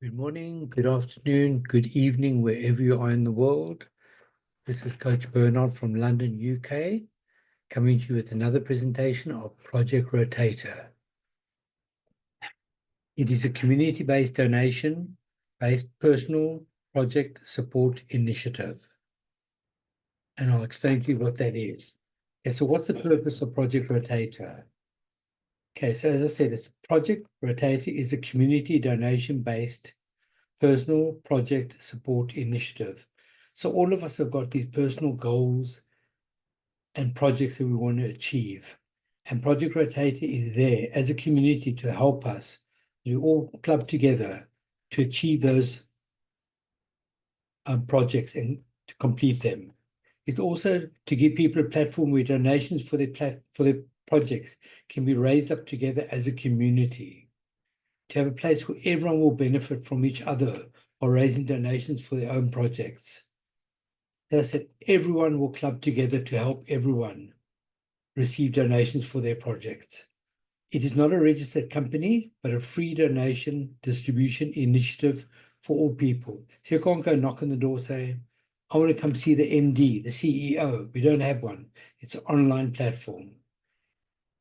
Good morning, good afternoon, good evening, wherever you are in the world. This is Coach Bernard from London, UK, coming to you with another presentation of Project Rotator. It is a community-based donation-based personal project support initiative. And I'll explain to you what that is. Okay, so what's the purpose of Project Rotator? Okay, so as I said, Project Rotator is a community donation-based personal project support initiative. So all of us have got these personal goals and projects that we want to achieve. And Project Rotator is there as a community to help us. We all club together to achieve those projects and to complete them. It's also to give people a platform where donations for their projects can be raised up together as a community. To have a place where everyone will benefit from each other or raising donations for their own projects. As I said, everyone will club together to help everyone receive donations for their projects. It is not a registered company, but a free donation distribution initiative for all people. So you can't go knock on the door, say, I want to come see the MD, the CEO. We don't have one. It's an online platform.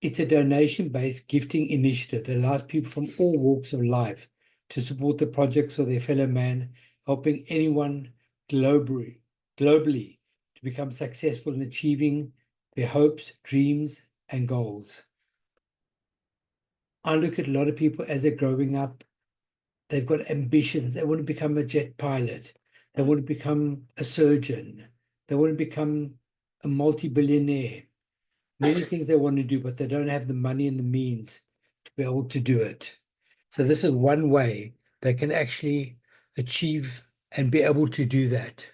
It's a donation-based gifting initiative that allows people from all walks of life to support the projects of their fellow man, helping anyone globally to become successful in achieving their hopes, dreams, and goals. I look at a lot of people as they're growing up, they've got ambitions. They want to become a jet pilot. They want to become a surgeon. They want to become a multi-billionaire. Many things they want to do, but they don't have the money and the means to be able to do it. So this is one way they can actually achieve and be able to do that.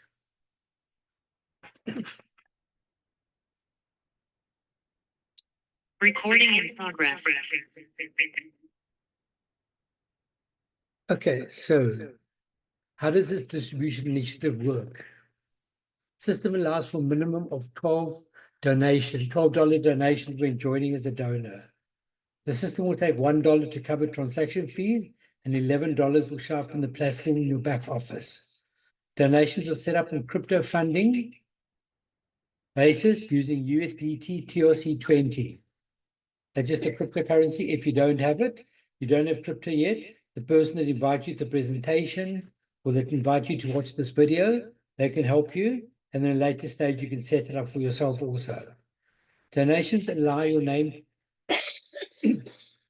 Recording in progress. Okay, so how does this distribution initiative work? System allows for a minimum of $12 donations when joining as a donor. The system will take $1 to cover transaction fees and $11 will show up on the platform in your back office. Donations are set up on crypto funding basis using USDT TRC20. That's just a cryptocurrency. If you don't have it, you don't have crypto yet, the person that invites you to the presentation or that invites you to watch this video, they can help you. And then at a later stage, you can set it up for yourself also. Donations allow your name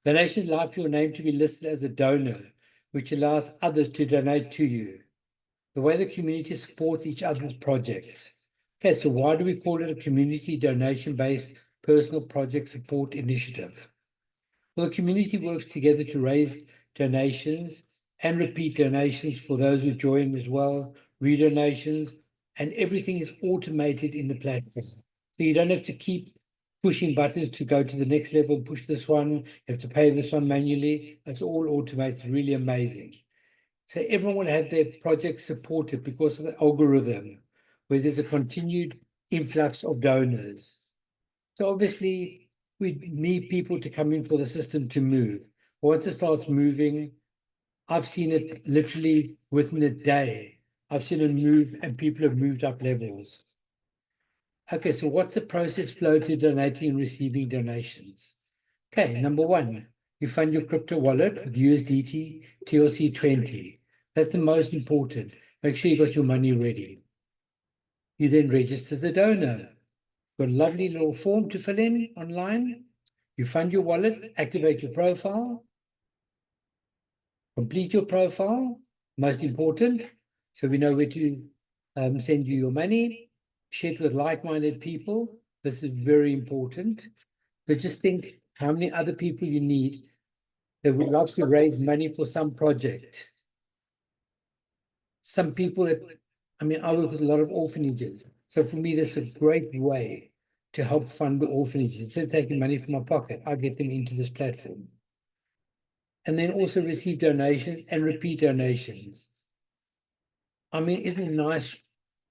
Donations allow for your name to be listed as a donor, which allows others to donate to you. The way the community supports each other's projects. Okay, so why do we call it a community donation-based personal project support initiative? Well, the community works together to raise donations and repeat donations for those who join as well, redonations, and everything is automated in the platform. So you don't have to keep pushing buttons to go to the next level, push this one, you have to pay this one manually. It's all automated, really amazing. So everyone will have their project supported because of the algorithm, where there's a continued influx of donors. So obviously, we need people to come in for the system to move. Once it starts moving, I've seen it literally within a day. I've seen it move and people have moved up levels. Okay, so what's the process flow to donating and receiving donations? Okay, number one, you fund your crypto wallet with USDT TLC20. That's the most important. Make sure you got your money ready. You then register as a donor. Got a lovely little form to fill in online. You fund your wallet, activate your profile, complete your profile, most important, so we know where to send you your money, share it with like-minded people. This is very important. But just think how many other people you need that would love to raise money for some project. Some people that, I work with a lot of orphanages. So for me, this is a great way to help fund the orphanages. Instead of taking money from my pocket, I get them into this platform. And then also receive donations and repeat donations. Isn't it nice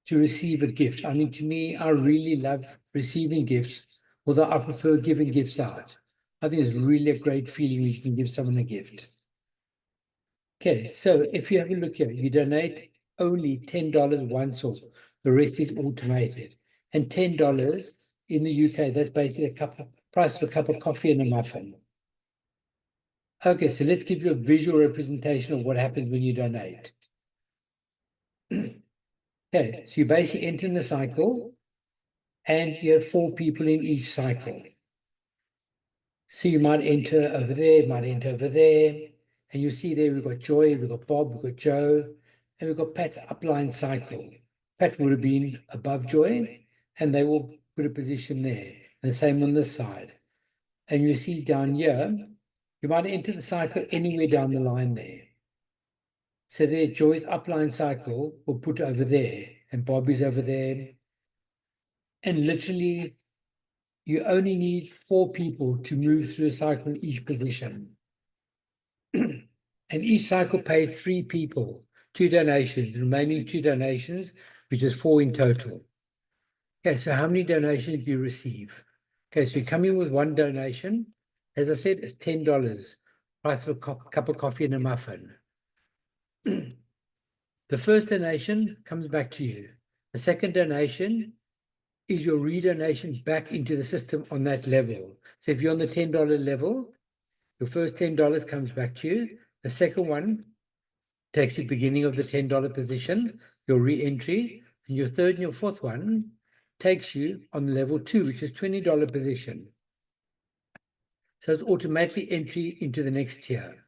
to receive a gift? To me, I really love receiving gifts, although I prefer giving gifts out. I think it's really a great feeling when you can give someone a gift. Okay, so if you have a look here, you donate only $10 once off. The rest is automated. And $10 in the UK, that's basically price of a cup of coffee and a muffin. Okay, so let's give you a visual representation of what happens when you donate. Okay, so you basically enter in the cycle, and you have 4 people in each cycle. So you might enter over there, might enter over there, and you see there we've got Joy, we've got Bob, we've got Joe, and we've got Pat's upline cycle. Pat would have been above Joy, and they will put a position there. And the same on this side. And you see down here, you might enter the cycle anywhere down the line there. So there, Joy's upline cycle will put over there, and Bobby's over there. And literally, you only need 4 people to move through a cycle in each position. And each cycle pays 3 people, 2 donations, the remaining 2 donations, which is 4 in total. Okay, so how many donations do you receive? Okay, so you come in with 1 donation. As I said, it's $10, price of a cup of coffee and a muffin. The first donation comes back to you. The second donation is your redonation back into the system on that level. So if you're on the $10 level, your first $10 comes back to you. The second one takes you beginning of the $10 position, your re-entry, and your third and your fourth one takes you on level 2, which is $20 position. So it's automatically entry into the next tier.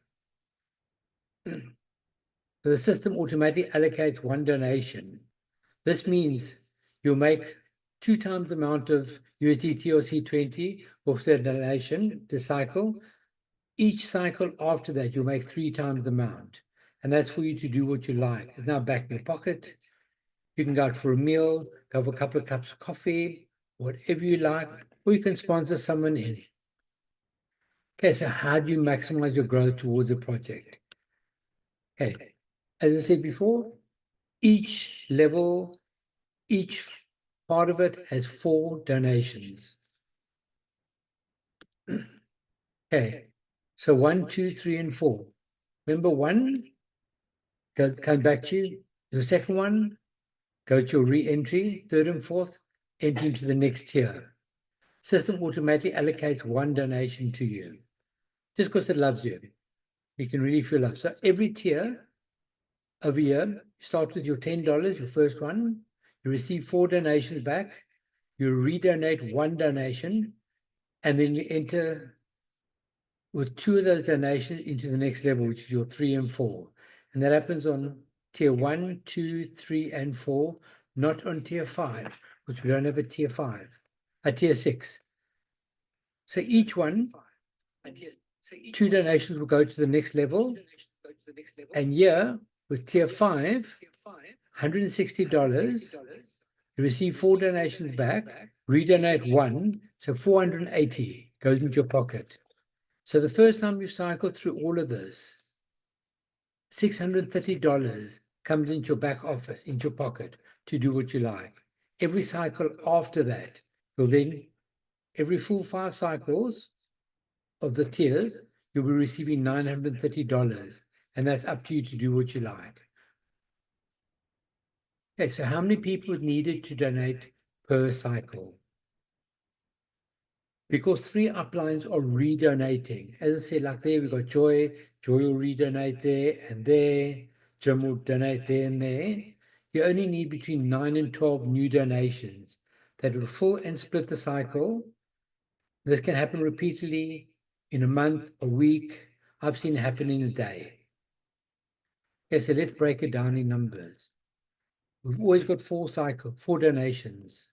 So the system automatically allocates 1 donation. This means you'll make 2 times the amount of USD TRC20 off the donation, the cycle. Each cycle after that, you'll make 3 times the amount. And that's for you to do what you like. It's now back in your pocket. You can go out for a meal, go for a couple of cups of coffee, whatever you like, or you can sponsor someone in. Okay, so how do you maximize your growth towards a project? Okay, as I said before, each level, each part of it has 4 donations. Okay, so 1, 2, 3, and 4. Remember 1, come back to you. Your second one, go to your re-entry. Third and fourth, enter into the next tier. System automatically allocates 1 donation to you, just because it loves you. You can really feel love. So every tier over here, you start with your $10, your first one. You receive 4 donations back. You redonate 1 donation, and then you enter with 2 of those donations into the next level, which is your 3 and 4. And that happens on tier 1, 2, 3, and 4, not on tier 5, which we don't have a tier 5, a tier 6. So each one, 2 donations will go to the next level. And here, with tier 5, $160, you receive 4 donations back, redonate 1, so 480 goes into your pocket. So the first time you cycle through all of this, $630 comes into your back office, into your pocket, to do what you like. Every cycle after that, you'll then, every full 5 cycles of the tiers, you'll be receiving $930, and that's up to you to do what you like. Okay, so how many people needed to donate per cycle? Because 3 uplines are redonating. As I said, like there, we've got Joy. Joy will redonate there and there. Jim will donate there and there. You only need between 9 and 12 new donations that will fill and split the cycle. This can happen repeatedly in a month, a week. I've seen it happen in a day. Okay, so let's break it down in numbers. We've always got 4 donations.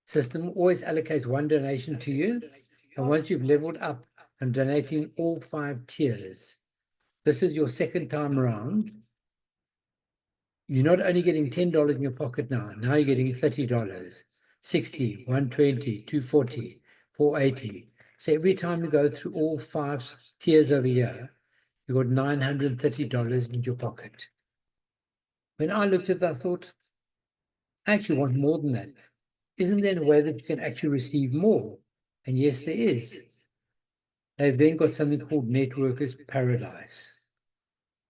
System always allocates 1 donation to you, and once you've leveled up and donating all 5 tiers, this is your second time around. You're not only getting $10 in your pocket now you're getting $30, 60, 120, 240, 480. So every time you go through all 5 tiers over here, you got $930 in your pocket. When I looked at that, I thought, I actually want more than that. Isn't there a way that you can actually receive more? And yes, there is. They've then got something called Networkers Paradise.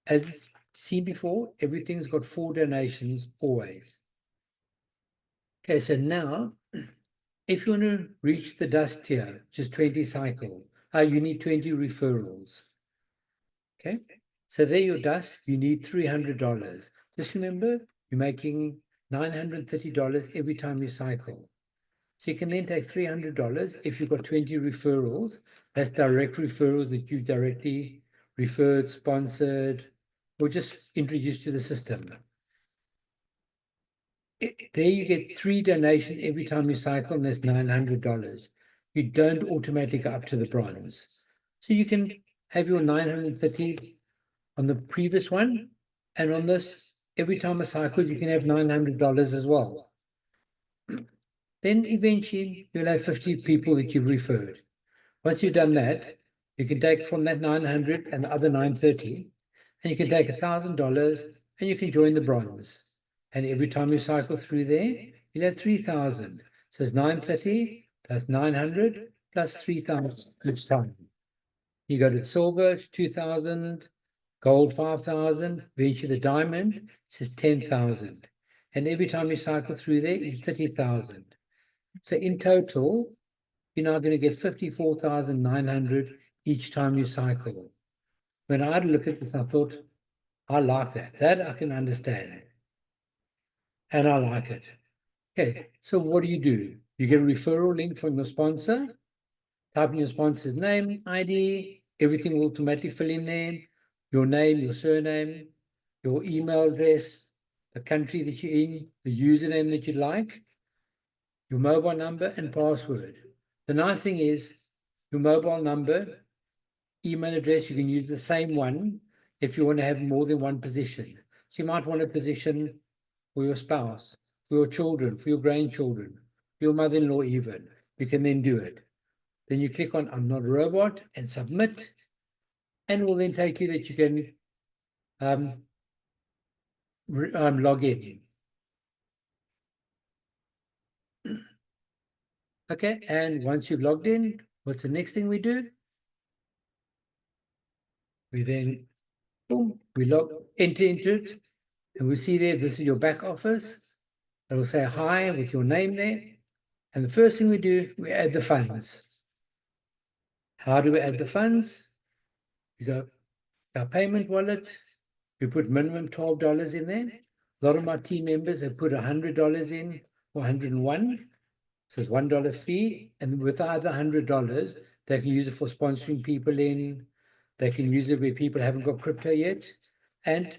As seen before, everything's got 4 donations always. Okay, so now, if you want to reach the dust tier, just 20 cycle, you need 20 referrals. Okay, so there your dust, you need $300. Just remember, you're making $930 every time you cycle. So you can then take $300 if you've got 20 referrals. That's direct referrals that you've directly referred, sponsored, or just introduced to the system. There you get 3 donations every time you cycle, and that's $900. You don't automatically go up to the bronze. So you can have your 930 on the previous one, and on this, every time a cycle, you can have $900 as well. Then eventually you'll have 50 people that you've referred. Once you've done that, you can take from that 900 and the other 930, and you can take $1,000 and you can join the bronze. And every time you cycle through there, you'll have 3,000. So it's 930 plus 900 plus 3,000 each time. You go to silver, it's 2,000, gold 5,000, eventually the diamond says 10,000. And every time you cycle through there is 30,000. So in total, you're now going to get 54,900 each time you cycle. When I had a look at this, I thought, I like that. That I can understand. And I like it. Okay, so what do? You get a referral link from your sponsor, type in your sponsor's name, ID, everything will automatically fill in there, your name, your surname, your email address, the country that you're in, the username that you'd like, your mobile number and password. The nice thing is your mobile number, email address, you can use the same one if you want to have more than one position. So you might want a position for your spouse, for your children, for your grandchildren, for your mother-in-law even. You can then do it. Then you click on I'm not a robot and submit, and it will then take you that you can log in. Okay, and once you've logged in, what's the next thing we do? We then, boom, we enter into it, and we see there, this is your back office. It will say hi with your name there. And the first thing we do, we add the funds. How do we add the funds? We go our payment wallet. We put minimum $12 in there. A lot of my team members have put $100 in or 101. So it's $1 fee. And with either $100, they can use it for sponsoring people in. They can use it where people haven't got crypto yet. And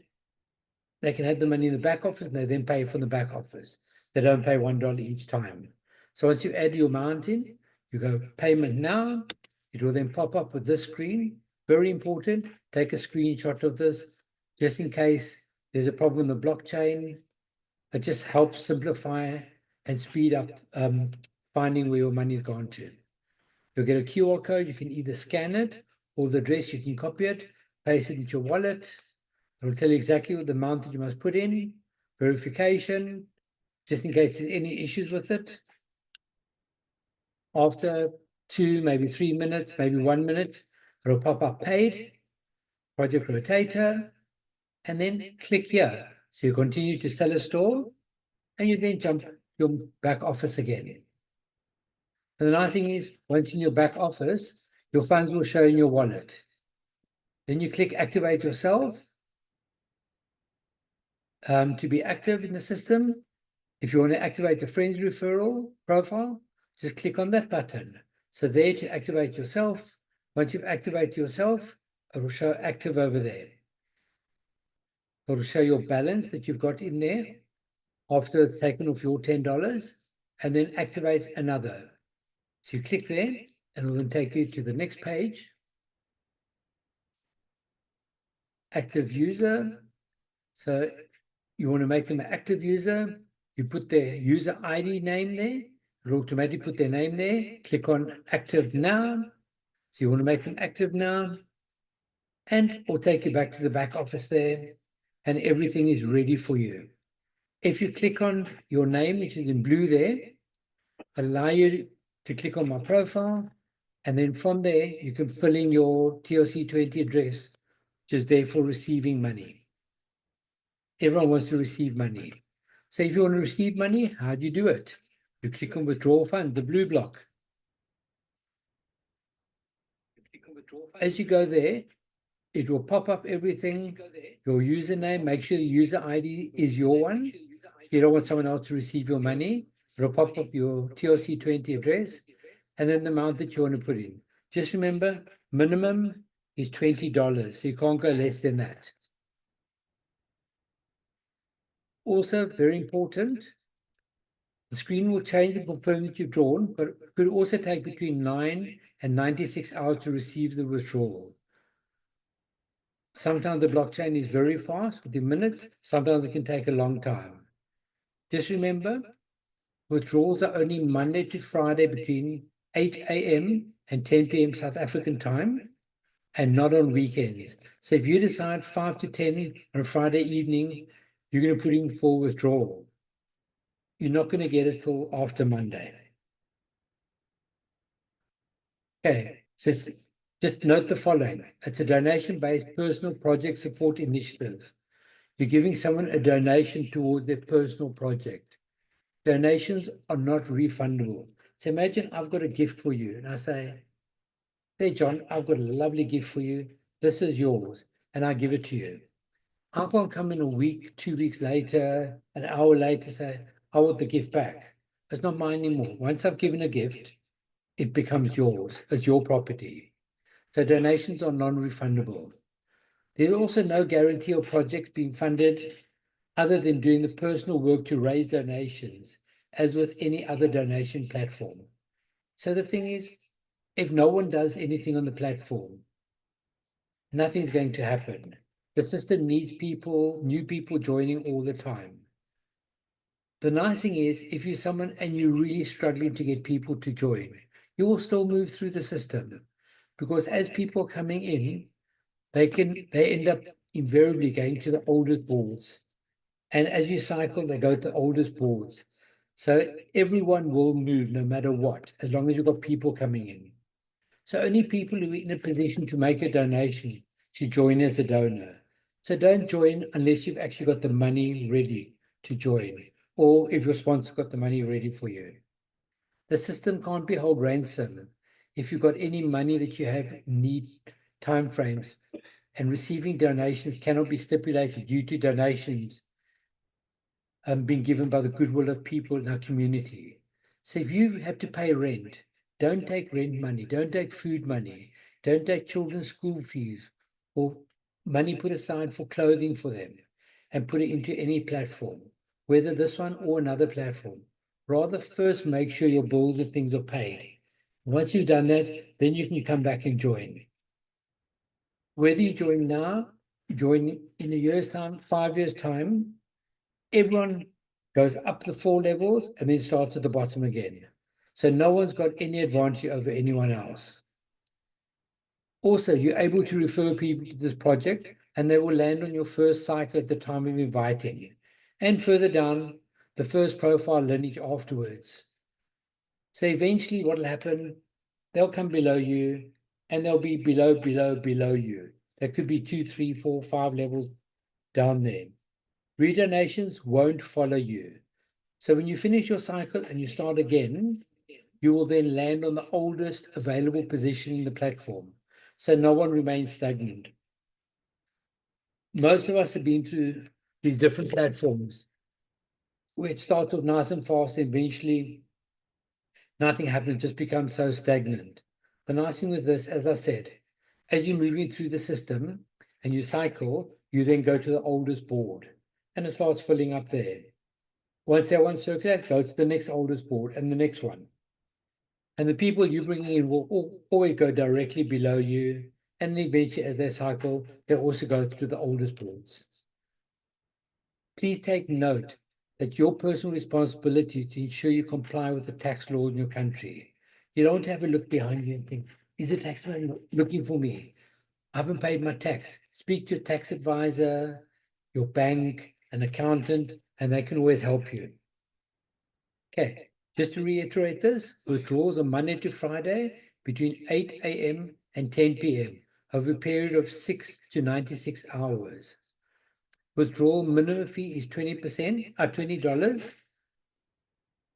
they can have the money in the back office and they then pay for the back office. They don't pay $1 each time. So once you add your amount in, you go payment now. It will then pop up with this screen. Very important. Take a screenshot of this just in case there's a problem in the blockchain. It just helps simplify and speed up finding where your money's gone to. You'll get a QR code. You can either scan it or the address. You can copy it, paste it into your wallet. It'll tell you exactly what the amount that you must put in, verification, just in case there's any issues with it. After 2, maybe 3 minutes, maybe 1 minute, it'll pop up paid, Project Rotator, and then click here. So you continue to sell a store, and you then jump your back office again. And the nice thing is, once in your back office, your funds will show in your wallet. Then you click activate yourself to be active in the system. If you want to activate a friends referral profile, just click on that button. So there to activate yourself. Once you've activated yourself, it will show active over there. It will show your balance that you've got in there after it's taken off your $10, and then activate another. So you click there, and it will then take you to the next page. Active user. So you want to make them an active user. You put their user ID name there. It'll automatically put their name there. Click on active now. So you want to make them active now. And it'll take you back to the back office there. And everything is ready for you. If you click on your name, which is in blue there, allow you to click on my profile. And then from there, you can fill in your TLC20 address which is there for receiving money. Everyone wants to receive money. So if you want to receive money, how do you do it? You click on withdraw fund, the blue block. As you go there, it will pop up everything, your username, make sure the user ID is your one. You don't want someone else to receive your money. It'll pop up your TRC20 address and then the amount that you want to put in. Just remember, minimum is $20, so you can't go less than that. Also, very important, the screen will change and confirm that you've drawn, but it could also take between 9 and 96 hours to receive the withdrawal. Sometimes the blockchain is very fast, within minutes. Sometimes it can take a long time. Just remember, withdrawals are only Monday to Friday between 8 a.m. and 10 p.m. South African time, and not on weekends. So if you decide 5 to 10 on a Friday evening, you're going to put in for withdrawal, you're not going to get it till after Monday. Okay, so just note the following. It's a donation-based personal project support initiative. You're giving someone a donation towards their personal project. Donations are not refundable. So imagine I've got a gift for you and I say, hey, John, I've got a lovely gift for you. This is yours. And I give it to you. I can't come in a week, 2 weeks later, an hour later, say, I want the gift back. It's not mine anymore. Once I've given a gift, it becomes yours. It's your property. So donations are non-refundable. There's also no guarantee of projects being funded other than doing the personal work to raise donations, as with any other donation platform. So the thing is, if no one does anything on the platform, nothing's going to happen. The system needs people, new people joining all the time. The nice thing is, if you're someone and you're really struggling to get people to join, you will still move through the system, because as people are coming in, they end up invariably going to the oldest boards. And as you cycle, they go to the oldest boards. So everyone will move no matter what, as long as you've got people coming in. So only people who are in a position to make a donation should join as a donor. So don't join unless you've actually got the money ready to join, or if your sponsor got the money ready for you. The system can't be held ransom. If you've got any money that you have need timeframes, and receiving donations cannot be stipulated due to donations being given by the goodwill of people in our community. So if you have to pay rent, don't take rent money, don't take food money, don't take children's school fees or money put aside for clothing for them and put it into any platform, whether this one or another platform. Rather first make sure your bills and things are paid. Once you've done that, then you can come back and join. Whether you join now, join in a year's time, 5 years' time, everyone goes up the 4 levels and then starts at the bottom again. So no one's got any advantage over anyone else. Also, you're able to refer people to this project and they will land on your first cycle at the time of inviting. And further down, the first profile lineage afterwards. So eventually what will happen, they'll come below you and they'll be below you. There could be 2, 3, 4, 5 levels down there. Redonations won't follow you. So when you finish your cycle and you start again, you will then land on the oldest available position in the platform. So no one remains stagnant. Most of us have been through these different platforms where it starts off nice and fast, and eventually nothing happens, just becomes so stagnant. The nice thing with this, as I said, as you're moving through the system and you cycle, you then go to the oldest board and it starts filling up there. Once that one circulates, go to the next oldest board and the next one. And the people you bring in will always go directly below you. And eventually, as they cycle, they also go to the oldest boards. Please take note that your personal responsibility to ensure you comply with the tax law in your country. You don't have a look behind you and think, is the taxman looking for me? I haven't paid my tax. Speak to your tax advisor, your bank, an accountant, and they can always help you. Okay, just to reiterate this, withdrawals are Monday to Friday between 8 a.m. and 10 p.m. over a period of 6 to 96 hours. Withdrawal minimum fee is 20%, $20,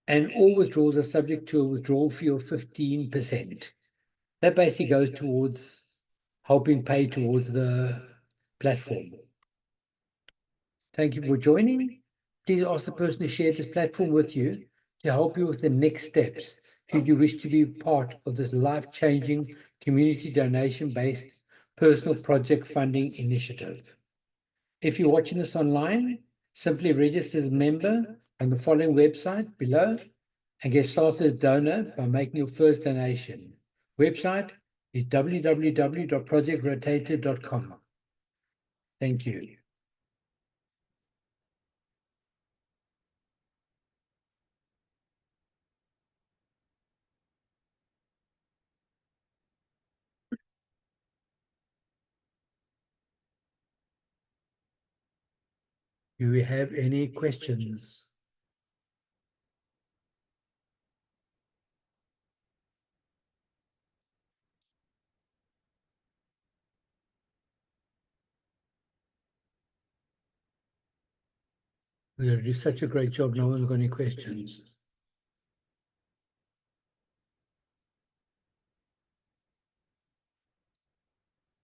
and all withdrawals are subject to a withdrawal fee of 15%. That basically goes towards helping pay towards the platform. Thank you for joining. Please ask the person who shared this platform with you to help you with the next steps should you wish to be part of this life-changing community donation-based personal project funding initiative. If you're watching this online, simply register as a member on the following website below and get started as a donor by making your first donation. Website is www.projectrotator.com. Thank you. Do we have any questions? We're going to do such a great job. No one's got any questions.